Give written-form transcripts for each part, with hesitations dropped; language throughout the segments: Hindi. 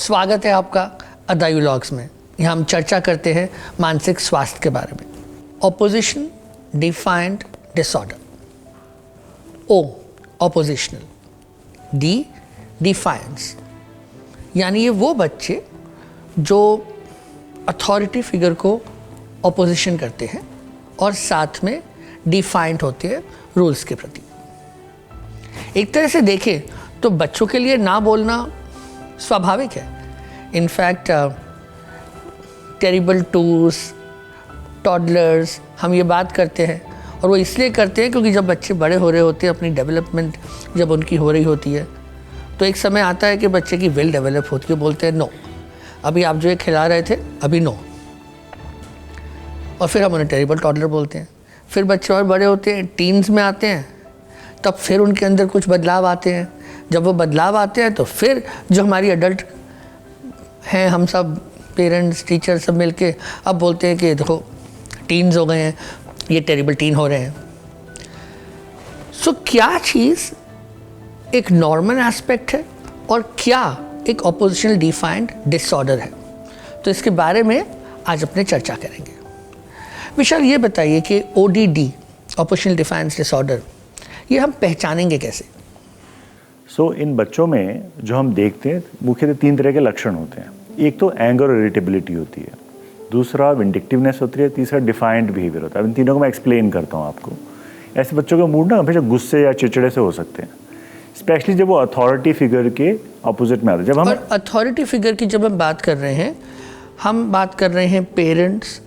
स्वागत है आपका अदाई व्लॉग्स में। यहाँ हम चर्चा करते हैं मानसिक स्वास्थ्य के बारे में। Opposition defiant disorder. Oh oppositional, डी डिफाइंस, यानी ये वो बच्चे जो अथॉरिटी फिगर को ऑपोजिशन करते हैं और साथ में डिफाइंड होते हैं रूल्स के प्रति। एक तरह से देखें तो बच्चों के लिए ना बोलना स्वाभाविक है। इनफैक्ट टेरिबल टूस, टॉडलर्स, हम ये बात करते हैं और वो इसलिए करते हैं क्योंकि जब बच्चे बड़े हो रहे होते हैं, अपनी डेवलपमेंट जब उनकी हो रही होती है, तो एक समय आता है कि बच्चे की विल डेवलप होती है, बोलते हैं नो, अभी आप जो ये खिला रहे थे अभी नो, और फिर हम उन्हें टेरिबल टॉडलर बोलते हैं। फिर बच्चे और बड़े होते हैं, टीन्स में आते हैं, तब फिर उनके अंदर कुछ बदलाव आते हैं। जब वो बदलाव आते हैं तो फिर जो हमारी एडल्ट हैं, हम सब पेरेंट्स, टीचर सब मिलके अब बोलते हैं कि देखो टीन्स हो गए हैं, ये टेरिबल टीन हो रहे हैं। सो क्या चीज़ एक नॉर्मल एस्पेक्ट है और क्या एक ऑपोजिशनल डिफाइंड डिसऑर्डर है, तो इसके बारे में आज अपने चर्चा करेंगे। विशाल, ये बताइए कि ODD ऑपोजिशनल डिफाइंड डिसऑर्डर, ये हम पहचानेंगे कैसे? इन बच्चों में जो हम देखते हैं मुख्यतः 3 तरह के लक्षण होते हैं। एक तो एंगर और इरिटेबिलिटी होती है, दूसरा विंडिक्टिवनेस होती है, तीसरा डिफाइंड बिहेवियर होता है। इन तीनों को मैं एक्सप्लेन करता हूँ आपको। ऐसे बच्चों का मूड ना हमेशा गुस्से या चिड़चिड़े से हो सकते हैं, स्पेशली जब वो अथॉरिटी फिगर के अपोजिट में आते हैं। जब हम अथॉरिटी फिगर की जब हम बात कर रहे हैं, हम बात कर रहे हैं parents,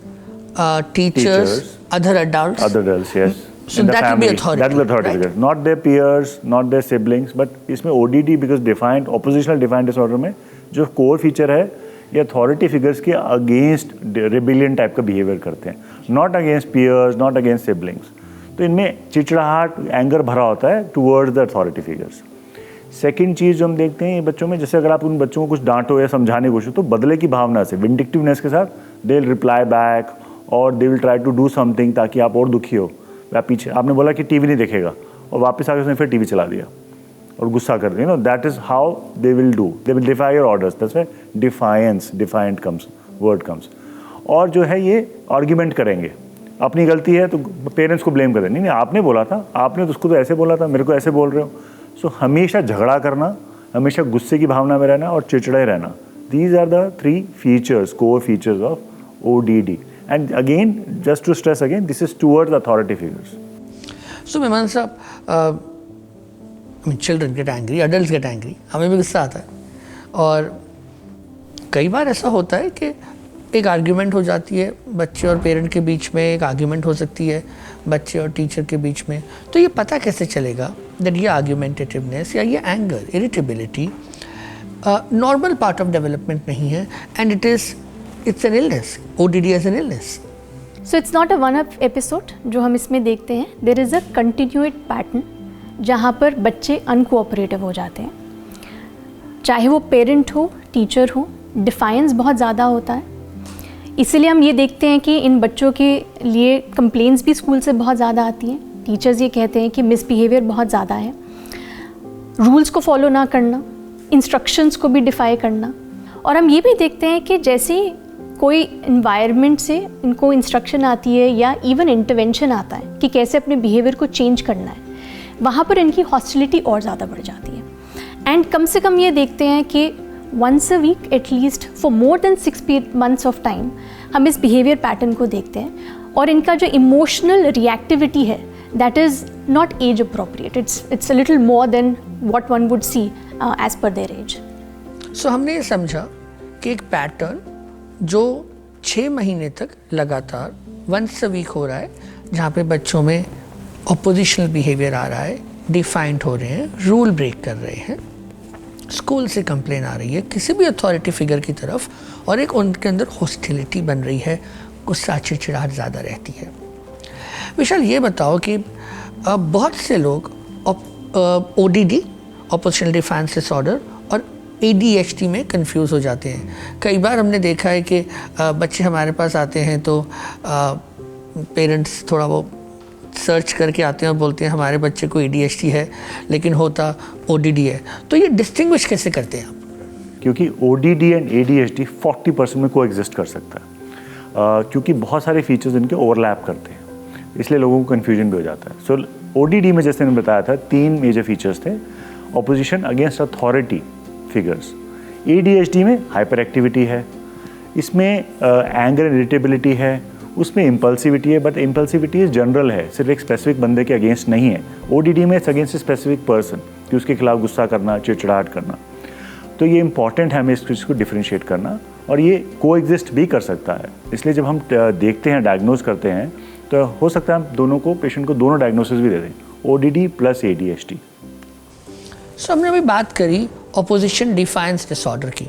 teachers, other adults, yes. So that will be authority. That will be authority figure. Not their peers, not their siblings, but इसमें ODD because defined, oppositional defined disorder में जो कोर फीचर है, ये अथॉरिटी फिगर्स के अगेंस्ट रिबिलियन टाइप का बिहेवियर करते हैं, not against peers, not against siblings. तो इनमें चिड़चिड़ाहट, एंगर भरा होता है towards the authority figures. Second चीज़ जो हम देखते हैं ये बच्चों में, जैसे अगर आप उन बच्चों को कुछ डांटो या समझाने की कोशिश, तो बदले की भावना से, विंडिक्टिवनेस के साथ दे विल रिप्लाई बैक और they will try to do something ताकि आप और दुखी हो। या पीछे आपने बोला कि टीवी नहीं देखेगा और वापस आकर उसने फिर टीवी चला दिया और गुस्सा कर दिया। That is how they will do, they will defy your orders. That's why defiance, defined comes, word comes. और जो है ये आर्ग्यूमेंट करेंगे, अपनी गलती है तो पेरेंट्स को ब्लेम करें, नहीं आपने बोला था, आपने तो उसको तो ऐसे बोला था, मेरे को ऐसे बोल रहे हो। सो हमेशा झगड़ा करना, हमेशा गुस्से की भावना में रहना और चिड़चिड़े रहना, these are the 3 features, core features of ODD. And again, just to stress again, this is towards authority figures. So, मेहमान साहब, children get angry, adults get angry, हमें भी गुस्सा आता है, और कई बार ऐसा होता है कि एक आर्ग्यूमेंट हो जाती है बच्चे और पेरेंट के बीच में, एक आर्ग्यूमेंट हो सकती है बच्चे और टीचर के बीच में। तो ये पता कैसे चलेगा दैट ये आर्ग्यूमेंटेटिवनेस या ये anger, irritability normal part of development नहीं है, and it's an illness, ODD as an illness. So it's not a one-off episode जो हम इसमें देखते हैं. There is a continued pattern जहाँ पर बच्चे अनकोऑपरेटिव हो जाते हैं, चाहे वो पेरेंट हो, टीचर हो, डिफाइंस बहुत ज़्यादा होता है। इसीलिए हम ये देखते हैं कि इन बच्चों के लिए कंप्लेंट्स भी स्कूल से बहुत ज़्यादा आती हैं। टीचर्स ये कहते हैं कि मिसबिहेवियर बहुत ज़्यादा है, रूल्स को फॉलो ना करना, इंस्ट्रक्शंस को भी डिफाई करना। और हम ये भी देखते हैं कि जैसे कोई इन्वायरमेंट से इनको इंस्ट्रक्शन आती है या इवन इंटरवेंशन आता है कि कैसे अपने बिहेवियर को चेंज करना है, वहाँ पर इनकी हॉस्टिलिटी और ज़्यादा बढ़ जाती है। एंड कम से कम ये देखते हैं कि once a week at least for more than 6 months of time हम इस बिहेवियर पैटर्न को देखते हैं। और इनका जो इमोशनल रिएक्टिविटी है that is not age appropriate, it's a little more than what one would see age per their age. So हमने ये समझा कि एक पैटर्न जो 6 महीने तक लगातार वंस अ वीक हो रहा है, जहाँ पे बच्चों में ऑपोजिशनल बिहेवियर आ रहा है, डिफाइंड हो रहे हैं, रूल ब्रेक कर रहे हैं, स्कूल से कंप्लेन आ रही है किसी भी अथॉरिटी फिगर की तरफ, और एक उनके अंदर हॉस्टिलिटी बन रही है, गुस्सा, चिड़चिड़ाहट ज़्यादा रहती है। विशाल, ये बताओ कि बहुत से लोग ODD ऑपोजिशनल डिफाइंड डिसऑर्डर और ADHD में कंफ्यूज हो जाते हैं। कई बार हमने देखा है कि बच्चे हमारे पास आते हैं तो पेरेंट्स थोड़ा वो सर्च करके आते हैं और बोलते हैं हमारे बच्चे को ADHD है, लेकिन होता ODD है। तो ये डिस्टिंग्विश कैसे करते हैं आप? क्योंकि ODD एंड ADHD 40% में को एग्जिस्ट कर सकता है, क्योंकि बहुत सारे फीचर्स इनके ओवरलैप करते हैं, इसलिए लोगों को कन्फ्यूजन भी हो जाता है। सो ODD में जैसे मैंने बताया था 3 मेजर फीचर्स थे, opposition against authority figures. ADHD में हाइपर एक्टिविटी है, इसमें एंगर एंड इरिटेबिलिटी है, उसमें इम्पल्सिविटी है, बट इम्पल्सिविटी जनरल है, सिर्फ एक स्पेसिफिक बंदे के अगेंस्ट नहीं है। ODD में it's against a specific person, कि उसके खिलाफ गुस्सा करना, चिड़चिड़ाहट करना। तो ये इंपॉर्टेंट है हमें इस चीज़ को डिफरेंशिएट करना, और ये को एग्जिस्ट भी कर सकता है। इसलिए जब हम देखते हैं, डायग्नोज करते हैं, तो हो सकता है हम दोनों को, पेशेंट को दोनों डायग्नोसिस भी दे दें, ODD प्लस ADHD। सो हमने अभी बात करी ऑपोजिशन डिफाइंस डिसऑर्डर की।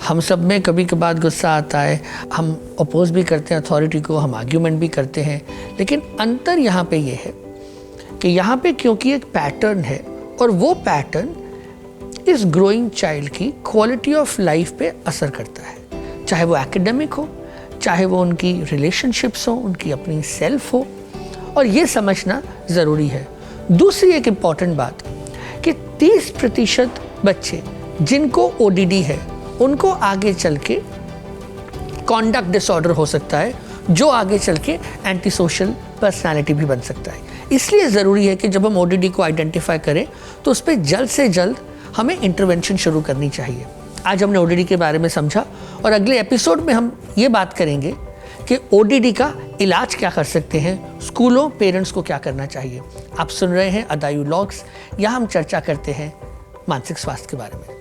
हम सब में कभी कभार गुस्सा आता है, हम अपोज भी करते हैं अथॉरिटी को, हम आर्ग्यूमेंट भी करते हैं, लेकिन अंतर यहाँ पे ये है कि यहाँ पे क्योंकि एक पैटर्न है, और वो पैटर्न इस ग्रोइंग चाइल्ड की क्वालिटी ऑफ लाइफ पे असर करता है, चाहे वो एकेडमिक हो, चाहे वो उनकी रिलेशनशिप्स हो, उनकी अपनी सेल्फ हो, और ये समझना ज़रूरी है। दूसरी एक इम्पॉर्टेंट बात कि 30% बच्चे जिनको ODD है उनको आगे चल के कॉन्डक्ट डिसऑर्डर हो सकता है, जो आगे चल के एंटी सोशल पर्सनैलिटी भी बन सकता है। इसलिए ज़रूरी है कि जब हम ODD को आइडेंटिफाई करें तो उस पर जल्द से जल्द हमें इंटरवेंशन शुरू करनी चाहिए। आज हमने ODD के बारे में समझा, और अगले एपिसोड में हम ये बात करेंगे कि ODD का इलाज क्या कर सकते हैं, स्कूलों, पेरेंट्स को क्या करना चाहिए। आप सुन रहे हैं अदायु लॉग्स, यहाँ हम चर्चा करते हैं मानसिक स्वास्थ्य के बारे में।